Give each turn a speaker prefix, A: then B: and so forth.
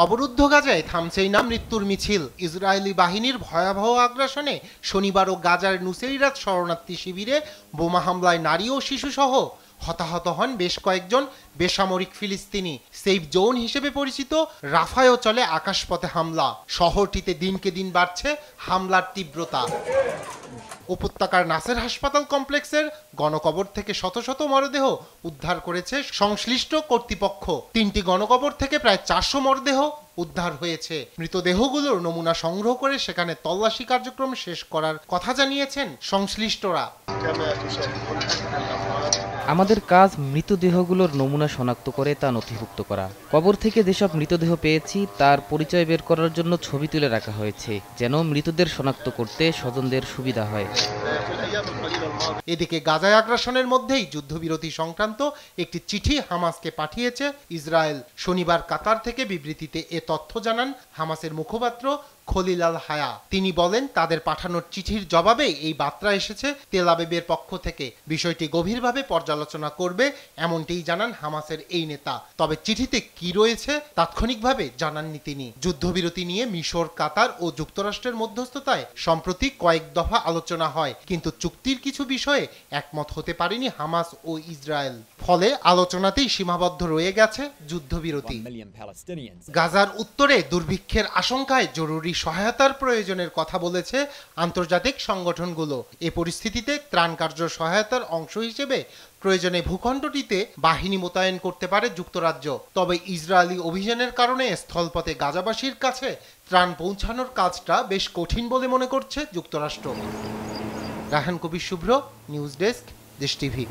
A: অবরুদ্ধ গাজায় থামছেই না মৃত্যুর মিছিল। ইসরায়েলি বাহিনীর ভয়াবহ আগ্রাসনে শনিবারও গাজার নুসেইরাত শরণার্থী শিবিরে বোমা হামলায় নারী ও শিশুসহ হতাহত হন বেশ কয়েকজন বেসামরিক ফিলিস্তিনি। সেফ জোন হিসেবে পরিচিত রাফায়ও চলে আকাশপথে হামলা। শহরটিতে দিনকে দিন বাড়ছে হামলার তীব্রতা। উপত্যকার নাসের হাসপাতাল কমপ্লেক্সের গণকবর থেকে শত শত মরদেহ উদ্ধার করেছে সংশ্লিষ্ট কর্তৃপক্ষ। 3টি গণকবর থেকে প্রায় 400 মরদেহ উদ্ধার হয়েছে। মৃতদেহগুলোর নমুনা সংগ্রহ করে সেখানে তল্লাশি কার্যক্রম শেষ করার কথা জানিয়েছেন সংশ্লিষ্টরা।
B: আমাদের কাজ মৃতদেহগুলোর নমুনা শনাক্ত করে তা নথিভুক্ত করা। কবর থেকে যেসব মৃতদেহ পেয়েছি তার পরিচয় বের করার জন্য ছবি তুলে রাখা হয়েছে, যেন মৃতদের শনাক্ত করতে স্বজনদের সুবিধা হয়।
A: এদিকে গাজায় আগ্রাসনের মধ্যেই যুদ্ধবিরতি সংক্রান্ত একটি চিঠি হামাসকে পাঠিয়েছে ইসরায়েল। শনিবার কাতার থেকে বিবৃতিতে এ তথ্য জানান হামাসের মুখপাত্র খলিল আল হায়া। তিনি বলেন, তাদের পাঠানোর চিঠির জবাবে এই বার্তা এসেছে তেল আবিবের পক্ষ থেকে। বিষয়টি গভীরভাবে পর্যালোচনা করবে এমনটিই জানান হামাসের এই নেতা। তবে চিঠিতে কি রয়েছে তাৎক্ষণিকভাবে জানাননি তিনি। যুদ্ধবিরতি নিয়ে মিশর, কাতার ও যুক্তরাষ্ট্রের মধ্যস্থতায় সম্প্রতি কয়েক দফা আলোচনা হয়, কিন্তু চুক্তির কিছু বিষয়ে একমত হতে পারেনি হামাস ও ইসরায়েল। ফলে আলোচনাতেই সীমাবদ্ধ রয়ে গেছে যুদ্ধবিরতি। গাজার উত্তরে দুর্ভিক্ষের আশঙ্কায় জরুরি সহায়তার প্রয়োজনের কথা বলেছে আন্তর্জাতিক সংগঠনগুলো। এ পরিস্থিতিতে ত্রাণ কার্য সহায়তার অংশ হিসেবে প্রয়োজনে ভূখণ্ডটিতে বাহিনী মোতায়েন করতে পারে যুক্তরাজ্য। তবে ইসরায়েলি অভিযানের কারণে স্থলপথে গাজাবাসীর কাছে ত্রাণ পৌঁছানোর কাজটা বেশ কঠিন বলে মনে করছে যুক্তরাষ্ট্র। রাহান কবির শুভ্র, নিউজ ডেস্ক, দেশ টিভি।